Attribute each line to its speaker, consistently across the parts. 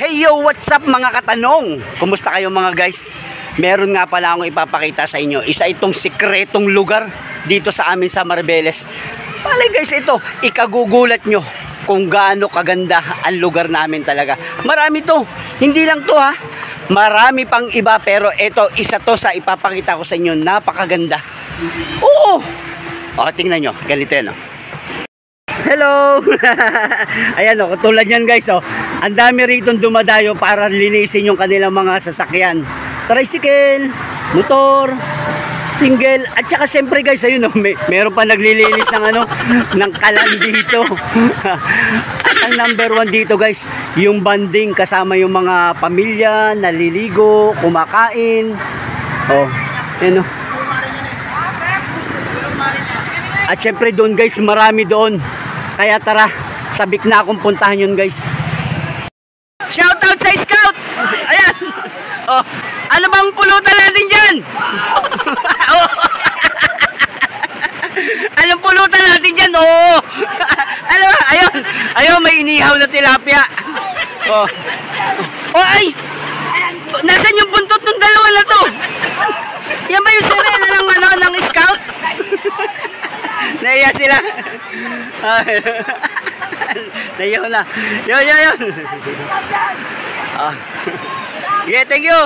Speaker 1: Hey yo, what's up mga katanong? Kumusta kayo mga guys? Meron nga pala akong ipapakita sa inyo. Isa itong sikretong lugar dito sa amin sa Maribeles. Palay guys, ito, ikagugulat nyo kung gaano kaganda ang lugar namin talaga. Marami to, hindi lang to ha. Marami pang iba pero ito, isa to sa ipapakita ko sa inyo. Napakaganda. Oo! O, tingnan nyo, ganito yan o. Hello! Ayan o, katulad yan guys o. Ang dami rito dumadayo para linisin yung kanilang mga sasakyan. Tricycle, motor, single. At saka siyempre guys, ayun o, meron pa naglilinis ng ano, ng kalan dito. At ang number one dito guys, yung banding kasama yung mga pamilya, naliligo, kumakain. O, yun o. At syempre doon guys, marami doon. Kaya tara, sabik na akong puntahan yun guys. Shoutout sa Scout! Ayan! Oh, ano bang pulutan natin dyan? Anong pulutan natin dyan? Oh! Ano ba? Ayun! Ayun, may inihaw na tilapia. Oh! Oh ay! Nasaan yung buntot ng dalawa na to? Yan ba yung sirena ng ano, ng Scout? Naiya sila. Naiya na. Yun. Yeah, thank you.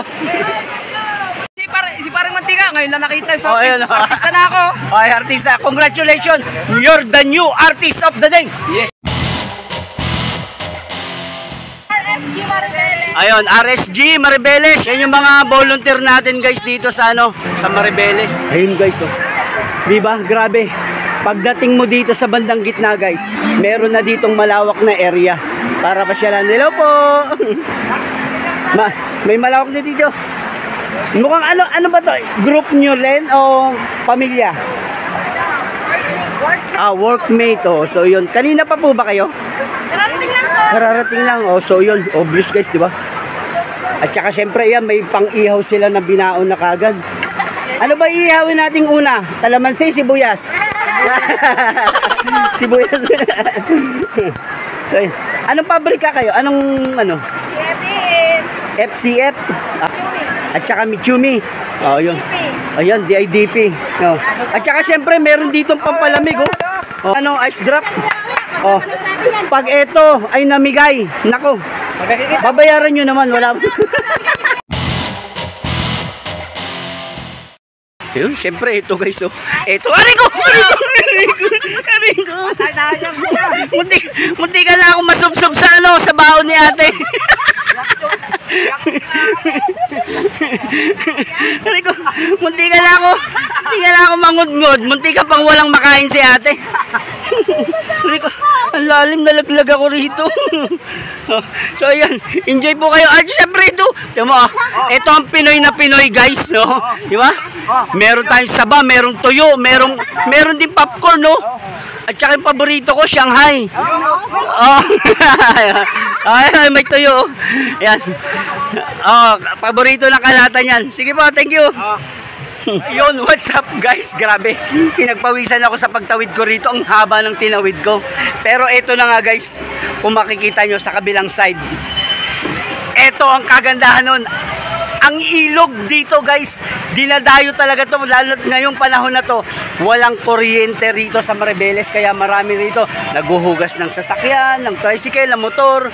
Speaker 2: Si parang Mantika, ngayon na nakita. So,
Speaker 1: ayun,
Speaker 2: artista na ako.
Speaker 1: Okay, artista. Congratulations. You're the new artist of the day.
Speaker 2: Yes.
Speaker 3: RSG Maribeles.
Speaker 1: Ayun, RSG Maribeles. Yan yung mga volunteer natin guys dito sa ano, sa Maribeles. Ayun guys, oh. Diba? Grabe. Pagdating mo dito sa bandang gitna guys, meron na ditong malawak na area para pasyalan. Hello po. May malawak na dito. Mukhang ano ba to? Group nyo rin o pamilya? Workmate. Oh. So yun. Kanina pa po ba kayo?
Speaker 3: Kararating lang po.
Speaker 1: Kararating lang. Oh, so yun. Obvious guys, diba? At saka syempre yan, may pang-ihaw sila na binaon na kagad. Ano ba iihawin nating una? Kalamansi, sibuyas. Sibuyas. So, anong pabrika kayo? Anong ano? FCF. At saka Mitsumi. Oh, yun. Ayun, DIDP. Oh. At saka syempre meron ditong pampalamig, oh. Oh, ano, ice drop. Oh. Pag ito ay namigay, nako. Babayaran nyo naman, wala. Yun, siyempre ito guys, oh. Ito, aray ko! Munti ka na akong masubsob sa ano, sa baon ni ate. Aray ko, munti ka na ako mangudngod. Munti ka pang walang makain si ate. Aray ko, ang lalim na laglag ako rito. So ayan, enjoy po kayo. At syempre ito, ito ang Pinoy na Pinoy guys, no? Di ba? Meron tayong saba, merong tuyo, meron din popcorn, no? At saka yung paborito ko, Shanghai. Oh. Ay, may tuyo. Ayan. Oh, paborito na kalatan yan. Sige po, thank you. Yun, what's up guys? Grabe, pinagpawisan ako sa pagtawid ko rito. Ang haba ng tinawid ko. Pero ito na nga guys, kung makikita nyo sa kabilang side, ito ang kagandahan nun. Ang ilog dito guys, dinadayo talaga to, lalo ngayong panahon na to. Walang kuryente rito sa Maribeles, kaya marami rito naguhugas ng sasakyan, ng tricycle, ng motor,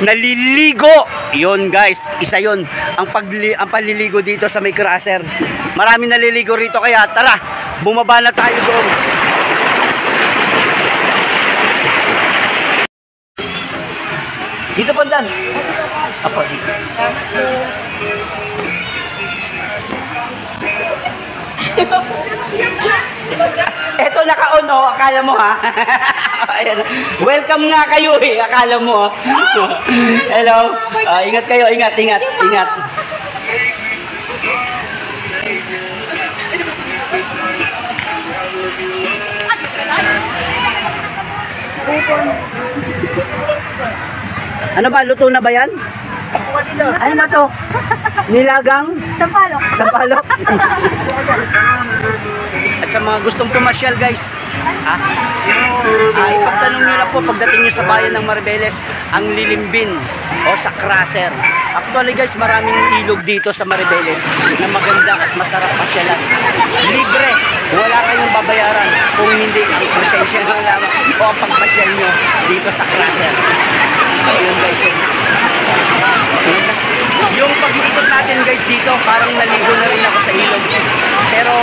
Speaker 1: naliligo. Yun guys, isa yun ang paliligo dito sa may crosser. Marami naliligo rito, kaya tara, bumaba na tayo doon. Dito pandan. Apo, dito. Eto naka-on, oh, akala mo ha. Ayan. Welcome nga kayo eh, akala mo. Hello. Ingat kayo, ingat. Ano ba, luto na ba yan? Ano ba to? Nilagang?
Speaker 3: Sampalok.
Speaker 1: Sampalok? At sa mga gustong pumasyal guys, Ha? Ipagtanong nyo na po pagdating nyo sa bayan ng Maribeles, ang Lilimbin o sa Crusher. Actually guys, maraming ilog dito sa Maribeles na maganda at masarap pasyalan. Libre, wala kayong babayaran kung hindi ang presensya nyo lang o ang pagpasyal nyo dito sa Crusher. So yun guys, yung pag-iikot natin guys dito, parang naligo na rin ako sa ilog. Pero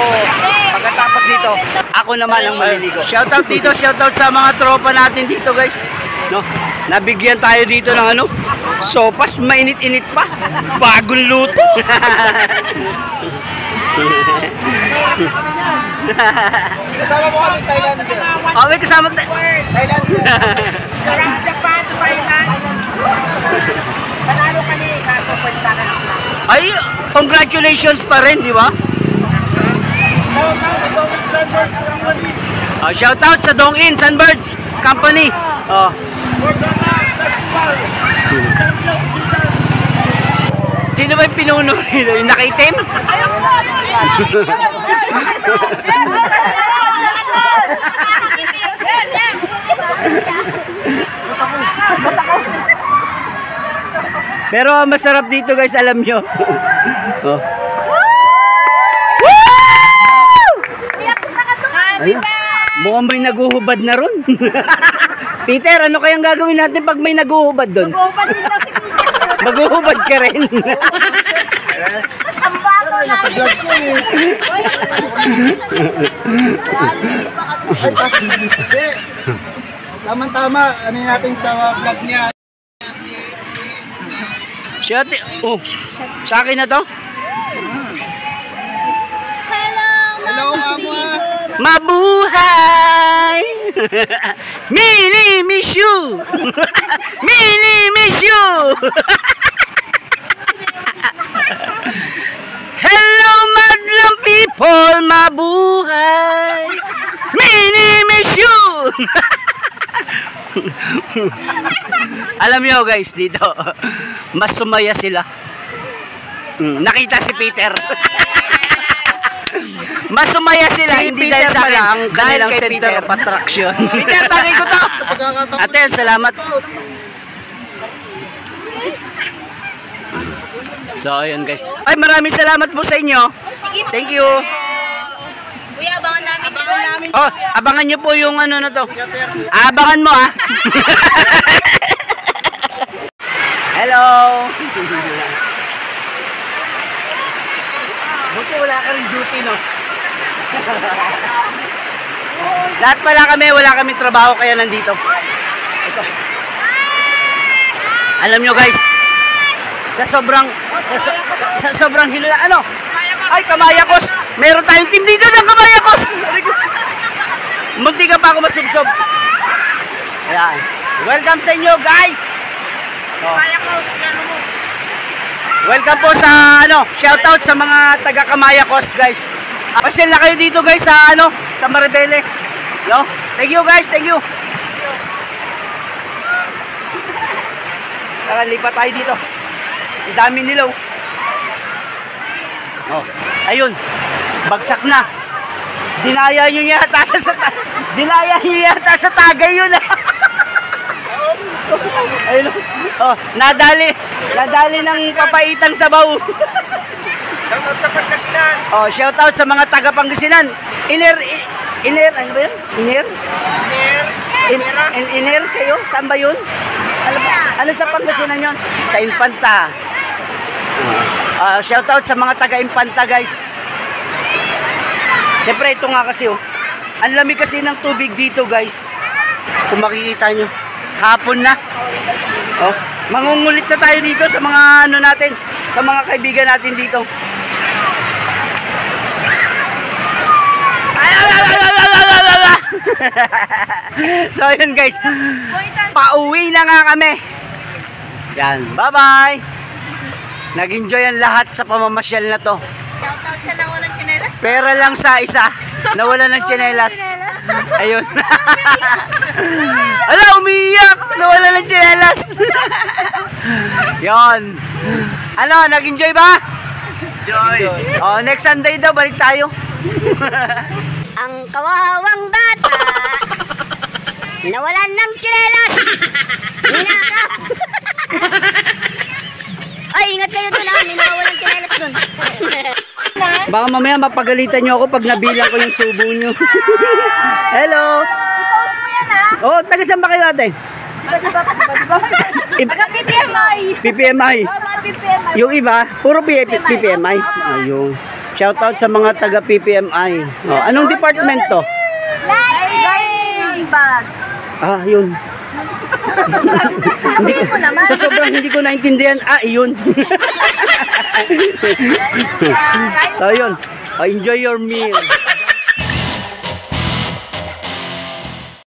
Speaker 1: pagkatapos dito, ako naman ang maliligo. Shoutout dito, shoutout sa mga tropa natin dito guys. No, nabigyan tayo dito ng ano, sopas, mainit-init pa. Bagong luto.
Speaker 4: Kasama mo kami Thailand.
Speaker 1: Oh, may kasama
Speaker 4: Thailand. From Japan to Thailand. Panalo kami, kaso pwede na.
Speaker 1: Ay, congratulations pa rin, di ba? Shoutout sa Dong In Sunbirds Company. Oh. Sino ba yung pinuno nila? Yung nakaitim? Pero masarap dito guys, alam nyo. Oh. Ayun. Mukhang may naguhubad na ron. Peter, ano kayang gagawin natin pag may naguhubad doon?
Speaker 3: Maguhubad din daw si Peter.
Speaker 1: Maguhubad ka rin.
Speaker 3: Ang bago namin.
Speaker 4: Tama-tama, ano yung natin sa vlog niya.
Speaker 1: Shit. Oh. Sa akin na to?
Speaker 4: Hello, mama.
Speaker 1: Mabuhay! Mini miss you! Mini miss you! Hello madlang people! Mabuhay! Mini miss you! Alam niyo guys, dito mas sumaya sila. Nakita si Peter. Mas sumaya sila, si hindi Peter dahil sa akin, ang kanilang center of attraction. Peter, tagay ko to! Ate, salamat. So, ayun guys. Ay, maraming salamat po sa inyo. Thank you.
Speaker 3: Kuya, abangan namin.
Speaker 1: Oh, abangan nyo po yung ano na to. Abangan mo ah. Hello. Buti wala ka rin duty, no? Lahat pala kami, wala kami trabaho kaya nandito. Ito. Alam nyo guys, sa sobrang hilala, ano? Ay, Kamayakos! Meron tayong team dito ng Kamayakos! Munti ka pa ako masubsob. Ayan. Welcome sa inyo guys!
Speaker 3: Kamayakos, ano mo?
Speaker 1: Welcome po sa ano, shoutout sa mga taga Kamayakos guys. Pasyal na kayo dito guys sa ano, sa Maribeles. Yo, thank you guys, thank you. Tara, lipat tayo dito. Ang dami nilaw. Oh, ayun. Bagsak na. Dinaya nyo yata sa tagay yun. Ayun. Oh, nadali ng papaitang sabaw.
Speaker 4: Shoutout sa Pangasinan.
Speaker 1: Oh, shoutout sa mga taga Pangasinan. Iner, ano ba yun? Iner kayo? Saan ba yun? Ano sa Pangasinan yun? Sa Infanta. Shoutout sa mga taga Infanta guys. Siyempre ito nga kasi oh. Ang lamig kasi ng tubig dito guys. Kung makikita nyo. Hapon na. Oh, mangungulit na tayo dito sa mga ano natin, sa mga kaibigan natin dito. So yun guys, pauwi na nga kami. Yan, bye bye. Nag-enjoy ang lahat sa pamamasyal na to.
Speaker 3: Shoutout sa nawalan tsinelas.
Speaker 1: Pera lang sa isa, nawala ng tsinelas. Ayun. Ala, umiiyak, nawala ng tsinelas. Yon. Ano, nag-enjoy ba?
Speaker 4: Enjoy.
Speaker 1: Oh, next Sunday daw balik tayo.
Speaker 3: Ang kawawang bata.
Speaker 5: Nawalan ng tsinelas! Ninakaw! Ay, ingat kayo dun ha. May nawalan tsinelas dun.
Speaker 1: Baka mamaya mapagalitan nyo ako pag nabilang ko yung subo nyo. Hello!
Speaker 3: I-post mo yan ha.
Speaker 1: Oh, taga saan ba kayo ate?
Speaker 3: Taga PPMI.
Speaker 1: PPMI.
Speaker 3: Mga PPMI.
Speaker 1: Yung iba, puro PPMI. Ayun. Shoutout sa mga taga PPMI. Oh, anong department to?
Speaker 3: Lighting bag.
Speaker 1: Ah, yun.
Speaker 3: Sabihin mo naman.
Speaker 1: Sa sobrang hindi ko naintindihan, yun. So, yun. Enjoy your meal.